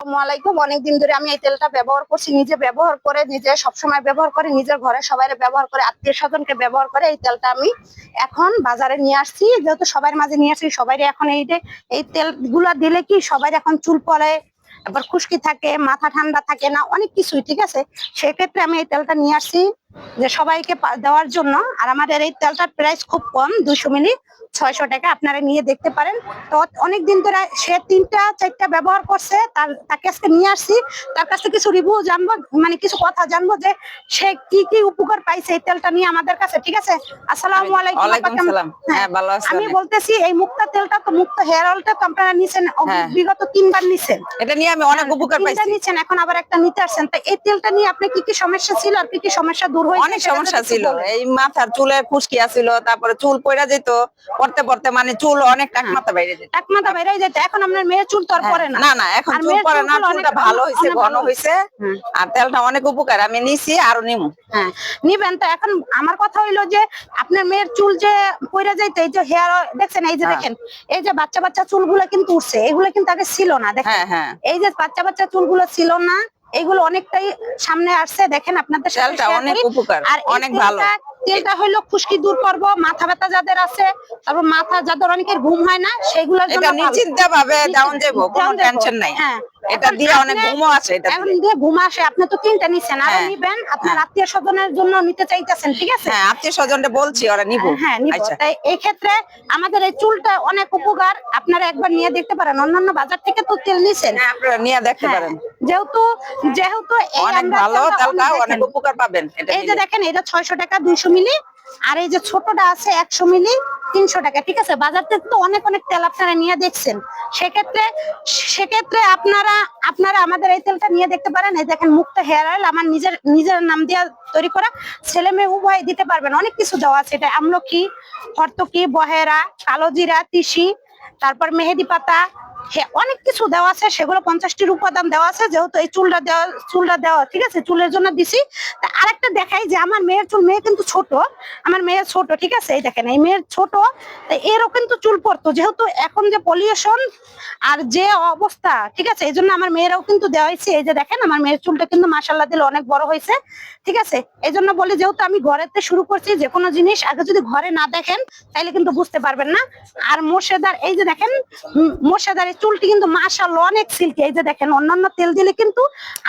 আসসালামু আলাইকুম। অনেকদিন ধরে আমি এই তেলটা ব্যবহার করছি, নিজে ব্যবহার করে, নিজে সবসময় ব্যবহার করে, নিজের ঘরে সবাই ব্যবহার করে, আত্মীয় স্বজনকে ব্যবহার করে এই তেলটা আমি এখন বাজারে নিয়ে আসছি। যেহেতু সবার মাঝে নিয়ে আসছি, সবাই এখন এই তেল গুলা দিলে কি সবাই এখন চুল পড়ে, আবার খুশকি থাকে, মাথা ঠান্ডা থাকে না, অনেক কিছুই। ঠিক আছে, সেক্ষেত্রে আমি এই তেলটা নিয়ে আসছি যে সবাইকে দেওয়ার জন্য। আর আমাদের এই তেলটার প্রাইস খুব কম, 200 মিলি 600 টাকা। আপনারা নিয়ে দেখতে পারেন। তো অনেকদিন ধরে সে 3টা-4টা ব্যবহার করছে, তার কাছে নিয়ে আসছি, তার কাছে কিছু রিভিউ জানবো, মানে কিছু কথা জানবো যে সে কি কি উপকার পাইছে এই তেলটা নিয়ে আমাদের কাছে। ঠিক আছে, আসসালামু আলাইকুম। হ্যাঁ, ভালো আছেন? আমি বলতেছি এই মুক্তা তেলটা তো, মুক্তা হেয়ার অয়েলটা তো আপনারা নিছেন, বিগত 3বার নিছেন। এটা নিয়ে আমি অনেক উপকার পাইছি। নিছেন, এখন আবার একটা নিতে আসছেন। তো এই তেলটা নিয়ে আপনি কি কি সমস্যা ছিল আর কি কি সমস্যা দূর হয়েছে? অনেক সমস্যা ছিল, এই মাথার চুলে খুশকি আছিল, তারপরে চুল পড়া যেত, পড়তে পড়তে মানে চুল অনেক টাকমাথা বাইরে যেত, টাকমাথা বাইরে যেত। এখন আপনার মেয়ের চুল তো আর পড়ে না। না না, এখন চুল পড়ে না, চুলটা ভালো হয়েছে, ঘন হয়েছে। আর তেলটা অনেক উপকার, আমি নিছি, আরো নিমু। হ্যাঁ, নিবেন। তো এখন আমার কথা হইলো যে আপনার মেয়ের চুল যে পড়ে যাইতো, এই যে হেয়ার দেখছেন, এই যে দেখেন, এই যে বাচ্চা বাচ্চা চুলগুলো কিন্তু উঠছে, এগুলো কিন্তু আগে ছিল না। দেখেন এই যে বাচ্চা বাচ্চা চুলগুলো ছিল না, এইগুলো অনেকটাই সামনে আসছে। দেখেন আপনাদের তেলটা অনেক উপকার, অনেক ভালো। তেলটা হইলো খুশকি দূর করবো, মাথা ব্যথা যাদের আছে, তারপর মাথা যাদের অনেকের ঘুম হয় না, সেগুলোর জন্য নিশ্চিন্তে ভাবে ডাউন যাবো, কোনো টেনশন নাই। হ্যাঁ, এটা দিয়ে অনেক ঘুমও আসে। এটা দিয়ে ঘুম আসে। আপনি তো 3টা নিছেন, আরো নিবেন। আপনার আত্মীয় স্বজনের জন্য নিতে চাইতেছেন। ঠিক আছে, হ্যাঁ, আত্মীয় স্বজনকে বলছি, ওরা নিব। হ্যাঁ, নিব। তাই এই ক্ষেত্রে আমাদের এই চুলটা অনেক উপকার, আপনারা একবার নিয়ে দেখতে পারেন। অন্যান্য বাজার থেকে তো তেল নিছেন, আপনারা নিয়ে দেখতে পারেন। যেহেতু অনেক ভালো তেলটা, অনেক উপকার পাবেন। এই যে দেখেন, এটা 600 টাকা 200 মিলি, আর এই যে ছোটটা আছে 100 মিলি 300 টাকা। ঠিক আছে, বাজার থেকে তো অনেক অনেক তেল আপনারা নিয়ে দেখছেন। সেক্ষেত্রে আপনারা আমাদের এই তেলটা নিয়ে দেখতে পারেন। এই দেখেন, মুক্তা হেয়ার অয়েল, আমার নিজের নাম দিয়ে তৈরি করা, ছেলে মেয়ে উভয় দিতে পারবেন। অনেক কিছু দেওয়া আছে। এটা আমলকি, হরতকি, বহেরা, কালো জিরা, তিসি, তারপর মেহেদি পাতা, হ্যাঁ, অনেক কিছু দেওয়া আছে। সেগুলো 50টির উপাদান দেওয়া আছে। যেহেতু এই চুলটা দেওয়া, ঠিক আছে, চুলের জন্য দিছি। আরেকটা দেখাই যে আমার মেয়ের চুল, মেয়ে কিন্তু ছোট, আমার মেয়ের ছোট। ঠিক আছে, এই দেখেন, এই মেয়ের ছোট, এরও কিন্তু চুল পড়তো। যেহেতু এখন যে পলিউশন আর যে অবস্থা, ঠিক আছে, এই জন্য আমার মেয়েরাও কিন্তু দেওয়া হয়েছে। এই যে দেখেন, আমার মেয়ের চুলটা কিন্তু মাশাআল্লাহ দিলে অনেক বড় হয়েছে। ঠিক আছে, এই জন্য বলি, যেহেতু আমি ঘরেতে শুরু করছি, যে কোনো জিনিস আগে যদি ঘরে না দেখেন তাইলে কিন্তু বুঝতে পারবেন না। আর মোর্শেদার, এই যে দেখেন, মোর্শেদার চুলটি কিন্তু মাশাআল্লাহ অনেক সিল্কি। এই যে দেখেন, অন্যান্য তেল দিলে কিন্তু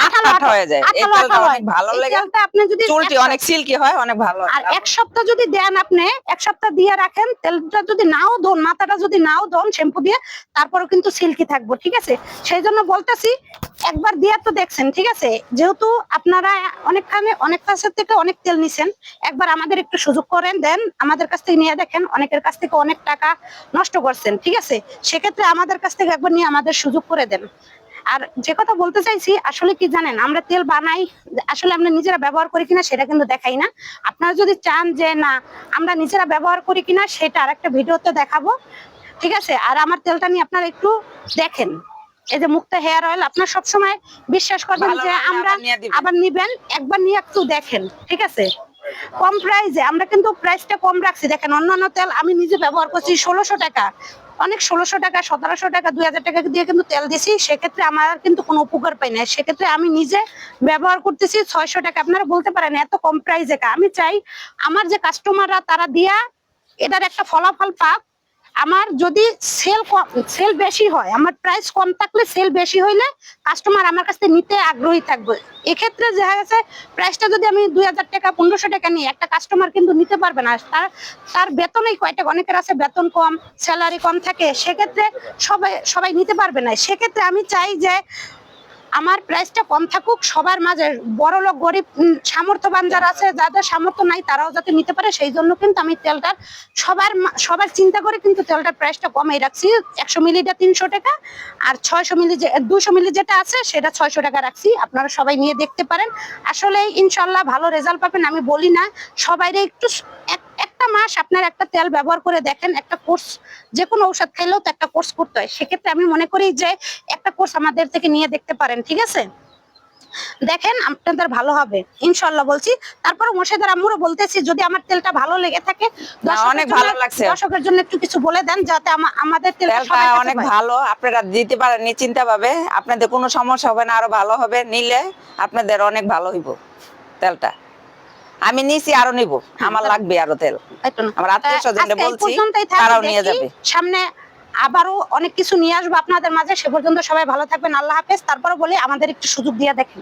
আঠালো হয়ে যায়। এই তেলটা অনেক ভালো লাগে। আপনি যদি চুলটি অনেক সিল্কি হয়, অনেক ভালো। আর 1 সপ্তাহ যদি দেন, আপনি 1 সপ্তাহ দিয়ে রাখেন, তেলটা যদি নাও ধোন, মাথাটা যদি নাও ধোন শ্যাম্পু দিয়ে, তারপরে কিন্তু সিল্কি থাকবো। ঠিক আছে, সেই জন্য বলতেছি, একবার দিয়ে তো দেখছেন। ঠিক আছে, যেহেতু আপনারা অনেক কাছের থেকে অনেক তেল নিছেন, একবার আমাদের একটু সুযোগ করেন দেন, আমাদের কাছ থেকে নিয়ে দেখেন। অনেকের কাছ থেকে অনেক টাকা নষ্ট করছেন। ঠিক আছে, সেক্ষেত্রে আমাদের কাছ থেকে একবার নিয়ে আমাদের সুযোগ করে দেন। আর যে কথা বলতে চাইছি, আসলে কি জানেন, আমরা তেল বানাই, আসলে আমরা নিজেরা ব্যবহার করি কিনা সেটা কিন্তু দেখাই না। আপনারা যদি চান যে না আমরা নিজেরা ব্যবহার করি কিনা, সেটা আরেকটা ভিডিওতে দেখাবো। ঠিক আছে, আর আমার তেলটা নিয়ে আপনারা একটু দেখেন। এই যে মুক্তা হেয়ার অয়েল, আপনারা সবসময় বিশ্বাস করবেন যে আমরা আবার নিবেন, একবার নিয়ে একটু দেখেন। ঠিক আছে, কম প্রাইসে, আমরা কিন্তু প্রাইসটা কম রাখছি। দেখেন, অন্যান্য তেল আমি নিজে ব্যবহার করছি 1600 টাকা, অনেক 1600 টাকা, 1700 টাকা, 2000 টাকা দিয়ে কিন্তু তেল দিছি। সেক্ষেত্রে আমার কিন্তু কোনো উপকার পাই না। সেক্ষেত্রে আমি নিজে ব্যবহার করতেছি 600 টাকা। আপনারা বলতে পারেন এত কম প্রাইসে। আমি চাই আমার যে কাস্টমাররা, তারা দিয়া এটার একটা ফলাফল পাক। আমার যদি সেল বেশি হয়, আমার প্রাইস কম থাকলে, সেল বেশি হইলে কাস্টমার আমার কাছে নিতে আগ্রহী থাকবে। এক্ষেত্রে দেখা গেছে প্রাইসটা যদি আমি 2000 টাকা 1500 টাকা নিই, একটা কাস্টমার কিন্তু নিতে পারবে না। তার বেতনই কয়টা, অনেকের আছে বেতন কম, স্যালারি কম থাকে, সেক্ষেত্রে সবাই নিতে পারবে না। সেক্ষেত্রে আমি চাই যে আমার প্রাইসটা কম থাকুক, সবার মাঝে, বড় লোক গরিব সামর্থ্যবান যারা আছে, যাদের সামর্থ্য নাই, তারাও যাতে নিতে পারে। সেই জন্য কিন্তু আমি তেলটার সবার চিন্তা করে কিন্তু তেলটার প্রাইসটা কমই রাখছি। 100 মিলিটা 300 টাকা, আর 600 মিলি 200 মিলি যেটা আছে সেটা 600 টাকা রাখছি। আপনারা সবাই নিয়ে দেখতে পারেন, আসলে ইনশাল্লাহ ভালো রেজাল্ট পাবেন। আমি বলি না, সবাই একটু একটা মাস আপনার একটা তেল ব্যবহার করে দেখেন। একটা কোর্স, যে কোনো ঔষধ খাইলেও তো একটা কোর্স করতে হয়। সেক্ষেত্রে আমি মনে করি যে একটা কোর্স আমাদের থেকে নিয়ে দেখতে পারেন। ঠিক আছে, দেখেন আপনাদের ভালো হবে ইনশাআল্লাহ বলছি। তারপরে মোর্শেদের আম্মুরও বলতেছি যদি আমার তেলটা ভালো লেগে থাকে না, অনেক ভালো লাগছে। দর্শকের জন্য একটু কিছু বলে দেন যাতে আমাদের তেলটা তেলটা সবার কাছে অনেক পায়। ভালো, আপনারা দিতে পারেন নিশ্চিন্তা ভাবে, আপনাদের কোনো সমস্যা হবে না, আরো ভালো হবে, নিলে আপনাদের অনেক ভালো হইব তেলটা। আমি নিছি, আরো নিব, আমার লাগবে আরো তেল। তাই তো না? আমার আত্মীয় স্বজনকে আজকে এই বলছি, পর্যন্তই থাক, তারাও নিয়ে দেখি যাবে। সামনে আবারও অনেক কিছু নিয়ে আসবো আপনাদের মাঝে। সে পর্যন্ত সবাই ভালো থাকবেন, আল্লাহ হাফেজ। তারপরে বলি আমাদের একটু সুযোগ দিয়ে দেখেন।